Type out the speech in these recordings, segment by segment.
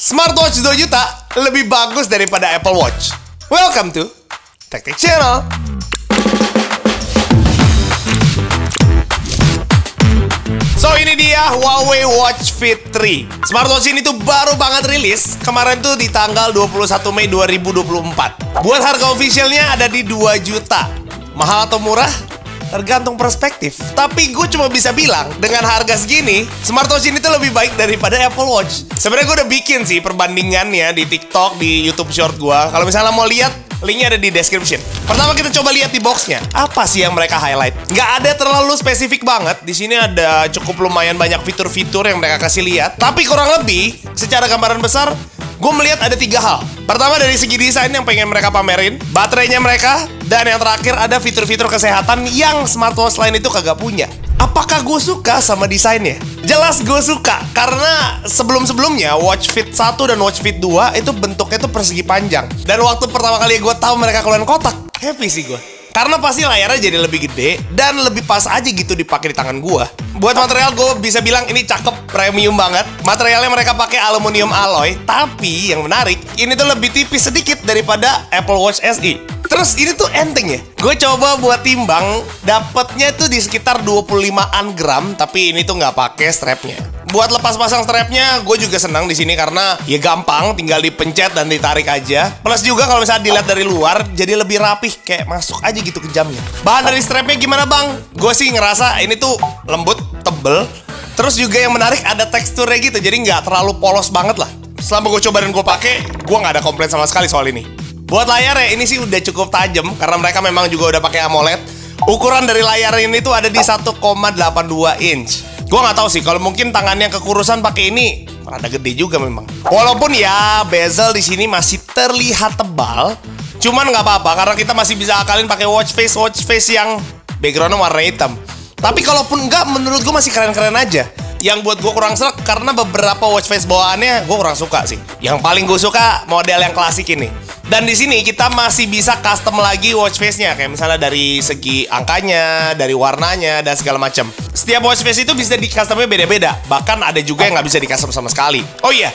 Smartwatch 2 juta lebih bagus daripada Apple Watch. Welcome to Tech Channel. So ini dia Huawei Watch Fit 3. Smartwatch ini tuh baru banget rilis. Kemarin tuh di tanggal 21 Mei 2024. Buat harga officialnya ada di 2 juta. Mahal atau murah? Tergantung perspektif. Tapi gue cuma bisa bilang, dengan harga segini, smartwatch ini tuh lebih baik daripada Apple Watch. Sebenarnya gue udah bikin sih perbandingannya di TikTok, di YouTube Short gue. Kalau misalnya mau lihat, linknya ada di description. Pertama kita coba lihat di boxnya. Apa sih yang mereka highlight? Nggak ada terlalu spesifik banget. Di sini ada cukup lumayan banyak fitur-fitur yang mereka kasih lihat. Tapi kurang lebih, secara gambaran besar, gue melihat ada 3 hal. Pertama dari segi desain yang pengen mereka pamerin, baterainya mereka, dan yang terakhir ada fitur-fitur kesehatan yang smartwatch lain itu kagak punya. Apakah gue suka sama desainnya? Jelas gue suka, karena sebelum-sebelumnya Watch Fit 1 dan Watch Fit 2 itu bentuknya tuh persegi panjang. Dan waktu pertama kali gue tahu mereka keluarin kotak, happy sih gue. Karena pasti layarnya jadi lebih gede dan lebih pas aja gitu dipakai di tangan gua. Buat material gue bisa bilang ini cakep, premium banget. Materialnya mereka pakai aluminium alloy, tapi yang menarik ini tuh lebih tipis sedikit daripada Apple Watch SE. Terus ini tuh enteng ya. Gue coba buat timbang, dapetnya tuh di sekitar 25-an gram, tapi ini tuh nggak pakai strapnya. Buat lepas pasang strapnya, gue juga senang di sini karena ya gampang, tinggal dipencet dan ditarik aja. Plus juga kalau misalnya dilihat dari luar, jadi lebih rapih, kayak masuk aja gitu ke jamnya. Bahan dari strapnya gimana bang? Gue sih ngerasa ini tuh lembut, tebel. Terus juga yang menarik ada teksturnya gitu, jadi nggak terlalu polos banget lah. Selama gue coba dan gue pakai, gue nggak ada komplain sama sekali soal ini. Buat layarnya ini sih udah cukup tajam karena mereka memang juga udah pakai AMOLED. Ukuran dari layar ini tuh ada di 1,82 inch. Gue nggak tahu sih kalau mungkin tangannya kekurusan pakai ini rada gede juga memang. Walaupun ya bezel di sini masih terlihat tebal, cuman nggak apa-apa karena kita masih bisa akalin pakai watch face yang backgroundnya warna hitam. Tapi kalaupun enggak, menurut gue masih keren-keren aja. Yang buat gue kurang serak karena beberapa watch face bawaannya gue kurang suka sih. Yang paling gue suka model yang klasik ini. Dan di sini kita masih bisa custom lagi watch face-nya, kayak misalnya dari segi angkanya, dari warnanya, dan segala macam. Setiap watch face itu bisa di customnya beda-beda. Bahkan ada juga yang nggak bisa di custom sama sekali. Oh iya,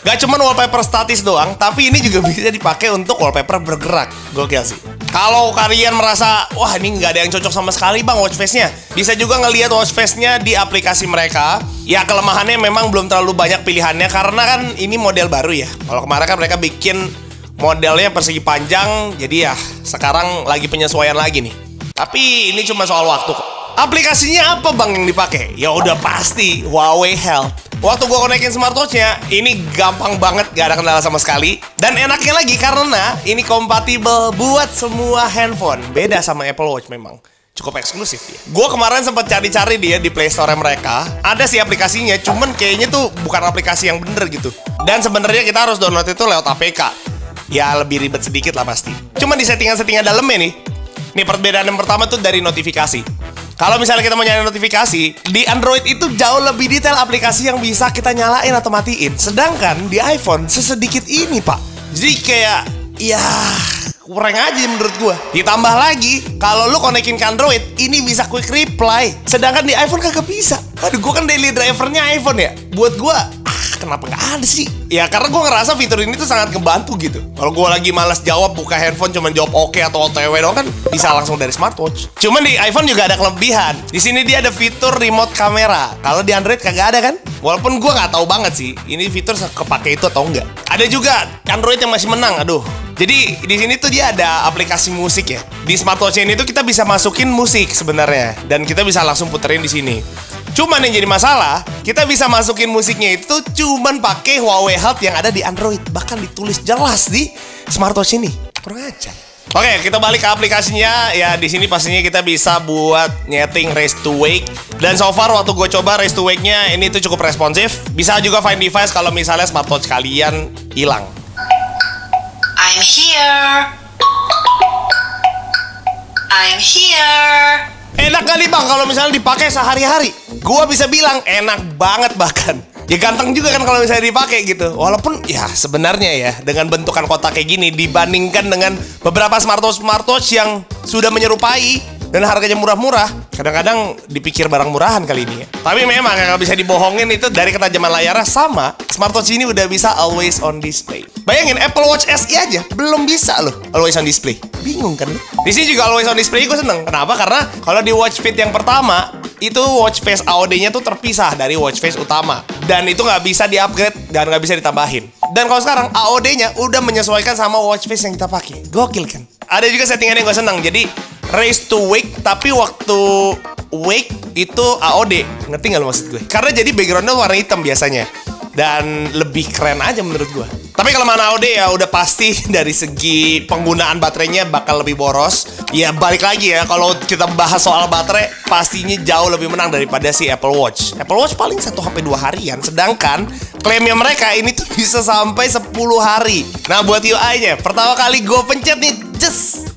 gak cuma wallpaper statis doang, tapi ini juga bisa dipakai untuk wallpaper bergerak. Gokil sih. Kalau kalian merasa, wah ini nggak ada yang cocok sama sekali bang watch face-nya, bisa juga ngelihat watch face-nya di aplikasi mereka. Ya kelemahannya memang belum terlalu banyak pilihannya karena kan ini model baru ya. Kalau kemarin kan mereka bikin modelnya persegi panjang, jadi ya sekarang lagi penyesuaian lagi nih. Tapi ini cuma soal waktu kok. Aplikasinya apa bang yang dipakai? Ya udah pasti Huawei Health. Waktu gue konekin smartwatchnya, ini gampang banget, gak ada kendala sama sekali. Dan enaknya lagi karena ini kompatibel buat semua handphone. Beda sama Apple Watch memang. Cukup eksklusif dia. Gue kemarin sempat cari-cari dia di Play Store mereka. Ada sih aplikasinya, cuman kayaknya tuh bukan aplikasi yang bener gitu. Dan sebenarnya kita harus download itu lewat APK. Ya lebih ribet sedikit lah pasti. Cuma di settingan-settingan dalamnya nih. Nih perbedaan yang pertama tuh dari notifikasi. Kalau misalnya kita mau nyalain notifikasi, di Android itu jauh lebih detail aplikasi yang bisa kita nyalain atau matiin. Sedangkan di iPhone sesedikit ini pak. Jadi kayak ya kurang aja menurut gua. Ditambah lagi kalau lu konekin ke Android, ini bisa quick reply. Sedangkan di iPhone kagak bisa. Aduh gua kan daily drivernya iPhone ya. Buat gua kenapa nggak ada sih? Ya karena gue ngerasa fitur ini tuh sangat ngebantu gitu. Kalau gue lagi malas jawab, buka handphone cuman jawab oke atau OTW doang kan bisa langsung dari smartwatch. Cuman di iPhone juga ada kelebihan. Di sini dia ada fitur remote kamera. Kalau di Android kagak ada kan? Walaupun gue nggak tahu banget sih, ini fitur kepake itu atau enggak. Ada juga Android yang masih menang. Aduh. Jadi di sini tuh dia ada aplikasi musik ya. Di smartwatch ini tuh kita bisa masukin musik sebenarnya dan kita bisa langsung puterin di sini. Cuman yang jadi masalah, kita bisa masukin musiknya itu cuman pakai Huawei Health yang ada di Android. Bahkan ditulis jelas di smartwatch ini. Kurang aja. Oke, kita balik ke aplikasinya. Ya di sini pastinya kita bisa buat nyeting raise to wake. Dan so far waktu gue coba raise to wake-nya ini tuh cukup responsif. Bisa juga find device kalau misalnya smartwatch kalian hilang. I'm here. I'm here. Enak kali bang kalau misalnya dipakai sehari-hari. Gua bisa bilang enak banget bahkan. Ya ganteng juga kan kalau misalnya dipakai gitu. Walaupun ya sebenarnya ya dengan bentukan kotak kayak gini dibandingkan dengan beberapa smartwatch yang sudah menyerupai dan harganya murah-murah, Kadang-kadang dipikir barang murahan kali ini ya. Tapi memang nggak bisa dibohongin itu dari ketajaman layarnya sama. Smartwatch ini udah bisa always on display. Bayangin Apple Watch SE aja belum bisa loh always on display. Bingung kan? Di sini juga always on display gue seneng. Kenapa? Karena kalau di Watch Fit yang pertama itu watch face AOD-nya tuh terpisah dari watch face utama. Dan itu nggak bisa di-upgrade dan nggak bisa ditambahin. Dan kalau sekarang AOD-nya udah menyesuaikan sama watch face yang kita pakai. Gokil kan? Ada juga settingan yang gue seneng. Jadi raise to wake, tapi waktu wake itu AOD. Ngerti nggak lo maksud gue? Karena jadi backgroundnya warna hitam biasanya. Dan lebih keren aja menurut gue. Tapi kalau mana AOD ya udah pasti dari segi penggunaan baterainya bakal lebih boros. Ya balik lagi ya, kalau kita bahas soal baterai pastinya jauh lebih menang daripada si Apple Watch. Apple Watch paling 1-2 harian. Sedangkan klaimnya mereka ini tuh bisa sampai 10 hari. Nah buat UI-nya, pertama kali gue pencet nih, just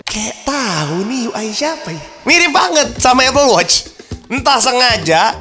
kayak tahu nih UI siapa ya. Mirip banget sama Apple Watch. Entah sengaja,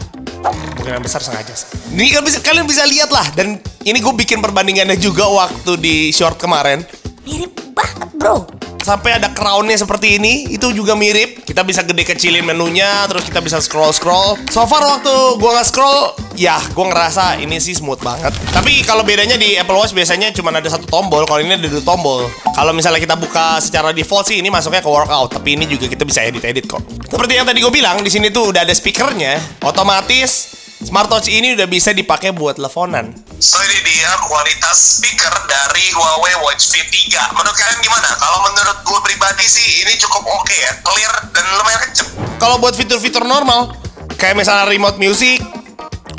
mungkin yang besar sengaja. Ini kalian bisa lihat lah. Dan ini gue bikin perbandingannya juga waktu di short kemarin. Mirip banget bro. Sampai ada crown-nya seperti ini, itu juga mirip. Kita bisa gede kecilin menunya, terus kita bisa scroll-scroll. So far waktu gue nge-scroll, ya gue ngerasa ini sih smooth banget. Tapi kalau bedanya di Apple Watch biasanya cuma ada 1 tombol, kalau ini ada 2 tombol. Kalau misalnya kita buka secara default sih ini masuknya ke workout, tapi ini juga kita bisa edit-edit kok. Seperti yang tadi gue bilang, di sini tuh udah ada speakernya, otomatis smartwatch ini udah bisa dipakai buat teleponan. So ini dia kualitas speaker dari Huawei Watch Fit 3. Menurut kalian gimana? Kalau menurut gue pribadi sih ini cukup oke ya, clear dan lumayan kenceng. Kalau buat fitur-fitur normal, kayak misalnya remote music,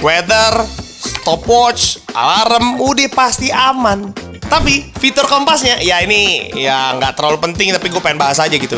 weather, stopwatch, alarm, udah pasti aman. Tapi fitur kompasnya, ya ini ya nggak terlalu penting, tapi gue pengen bahas aja gitu.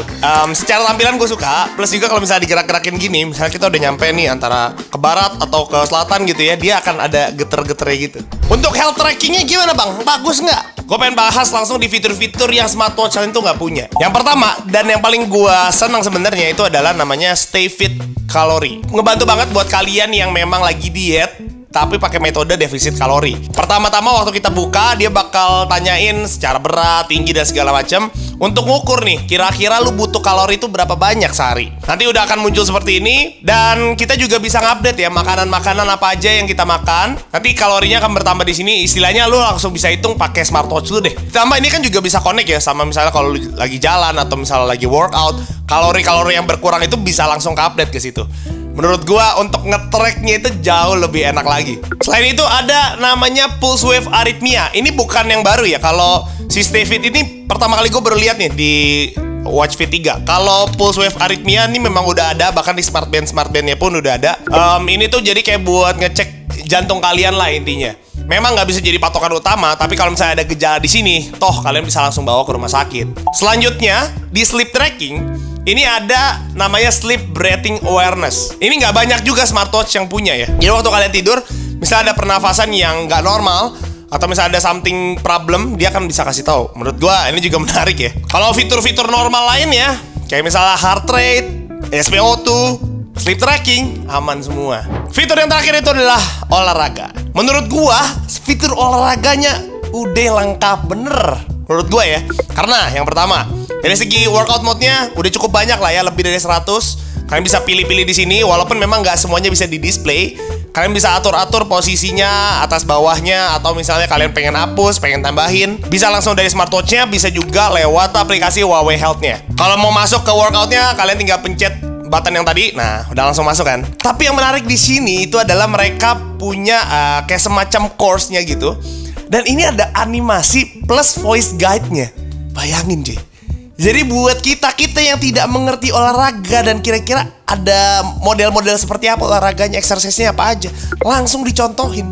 Secara tampilan gue suka, plus juga kalau misalnya digerak-gerakin gini, misalnya kita udah nyampe nih antara ke barat atau ke selatan gitu ya, dia akan ada geter-geternya gitu. Untuk health trackingnya gimana bang? Bagus nggak? Gue pengen bahas langsung di fitur-fitur yang smartwatch kalian tuh nggak punya. Yang pertama, dan yang paling gue senang sebenarnya itu adalah namanya Stay Fit Calorie. Ngebantu banget buat kalian yang memang lagi diet, tapi pakai metode defisit kalori. Pertama-tama waktu kita buka, dia bakal tanyain secara berat, tinggi, dan segala macam untuk ngukur nih, kira-kira lu butuh kalori itu berapa banyak sehari. Nanti udah akan muncul seperti ini, dan kita juga bisa ngupdate ya makanan-makanan apa aja yang kita makan. Nanti kalorinya akan bertambah di sini. Istilahnya lu langsung bisa hitung pakai smartwatch lu deh. Ditambah ini kan juga bisa connect ya sama misalnya kalau lu lagi jalan atau misalnya lagi workout, kalori-kalori yang berkurang itu bisa langsung ke update ke situ. Menurut gua untuk nge-tracknya itu jauh lebih enak lagi. Selain itu ada namanya Pulse Wave Arrhythmia. Ini bukan yang baru ya. Kalau si Stay Fit ini pertama kali gue baru lihat nih di Watch Fit 3. Kalau Pulse Wave Arrhythmia ini memang udah ada, bahkan di smartband-nya pun udah ada. Ini tuh jadi kayak buat ngecek jantung kalian lah intinya. Memang nggak bisa jadi patokan utama, tapi kalau misalnya ada gejala di sini, toh kalian bisa langsung bawa ke rumah sakit. Selanjutnya di sleep tracking, ini ada namanya Sleep Breathing Awareness. Ini nggak banyak juga smartwatch yang punya ya. Jadi waktu kalian tidur, misalnya ada pernafasan yang nggak normal, atau misalnya ada something problem, dia akan bisa kasih tahu. Menurut gua ini juga menarik ya. Kalau fitur-fitur normal lainnya, kayak misalnya heart rate, SpO2, sleep tracking, aman semua. Fitur yang terakhir itu adalah olahraga. Menurut gua, fitur olahraganya udah lengkap bener. Menurut gua ya. Karena yang pertama, dari segi workout mode-nya udah cukup banyak lah ya, lebih dari 100. Kalian bisa pilih-pilih di sini, walaupun memang nggak semuanya bisa di display. Kalian bisa atur-atur posisinya, atas bawahnya, atau misalnya kalian pengen hapus, pengen tambahin, bisa langsung dari smartwatch-nya, bisa juga lewat aplikasi Huawei Health-nya. Kalau mau masuk ke workout-nya, kalian tinggal pencet button yang tadi, nah udah langsung masuk kan. Tapi yang menarik di sini itu adalah mereka punya kayak semacam course-nya gitu. Dan ini ada animasi plus voice guide-nya. Bayangin cuy. Jadi buat kita yang tidak mengerti olahraga dan kira-kira ada model-model seperti apa olahraganya, exercise-nya apa aja, langsung dicontohin.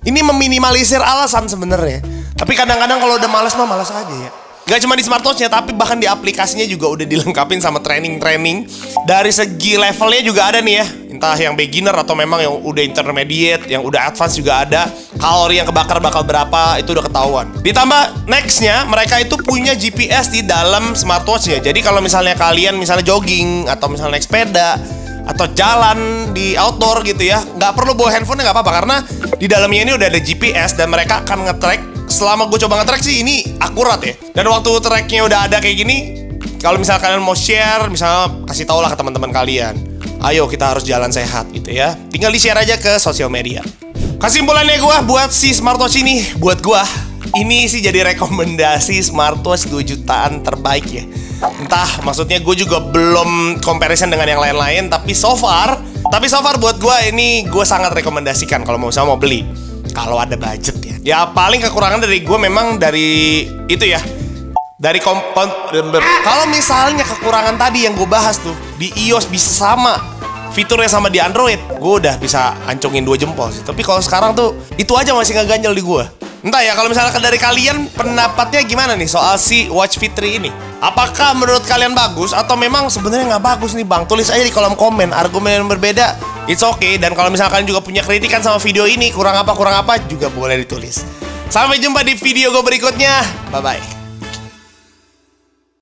Ini meminimalisir alasan sebenarnya. Tapi kadang-kadang kalau udah malas mah malas aja ya. Gak cuma di smartwatch-nya, tapi bahkan di aplikasinya juga udah dilengkapin sama training-training. Dari segi levelnya juga ada nih ya. Entah yang beginner atau memang yang udah intermediate, yang udah advance juga ada. Kalori yang kebakar bakal berapa, itu udah ketahuan. Ditambah next-nya, mereka itu punya GPS di dalam smartwatch-nya. Jadi kalau misalnya kalian misalnya jogging, atau misalnya naik sepeda, atau jalan di outdoor gitu ya, nggak perlu bawa handphone, nggak apa-apa. Karena di dalamnya ini udah ada GPS dan mereka akan nge-track. Selama gue coba nge-track sih ini akurat ya. Dan waktu tracknya udah ada kayak gini, kalau misalnya kalian mau share, misalnya kasih tau lah ke teman-teman kalian, ayo kita harus jalan sehat gitu ya. Tinggal di-share aja ke sosial media. Kesimpulannya gue buat si smartwatch ini, buat gue ini sih jadi rekomendasi smartwatch 2 jutaan terbaik ya. Entah, maksudnya gue juga belum comparison dengan yang lain-lain, tapi so far buat gue ini gue sangat rekomendasikan kalau mau beli. Kalau ada budget ya. Ya paling kekurangan dari gue memang dari itu ya. Dari kalau misalnya kekurangan tadi yang gue bahas tuh di iOS bisa sama fiturnya sama di Android, gue udah bisa ancungin 2 jempol sih. Tapi kalau sekarang tuh itu aja masih ngeganjel di gue. Entah ya, kalau misalnya dari kalian pendapatnya gimana nih soal si Watch Fit 3 ini? Apakah menurut kalian bagus atau memang sebenarnya nggak bagus nih bang? Tulis aja di kolom komen argumen yang berbeda. It's okay. Dan kalau misalnya kalian juga punya kritikan sama video ini, kurang apa juga boleh ditulis. Sampai jumpa di video gue berikutnya. Bye bye.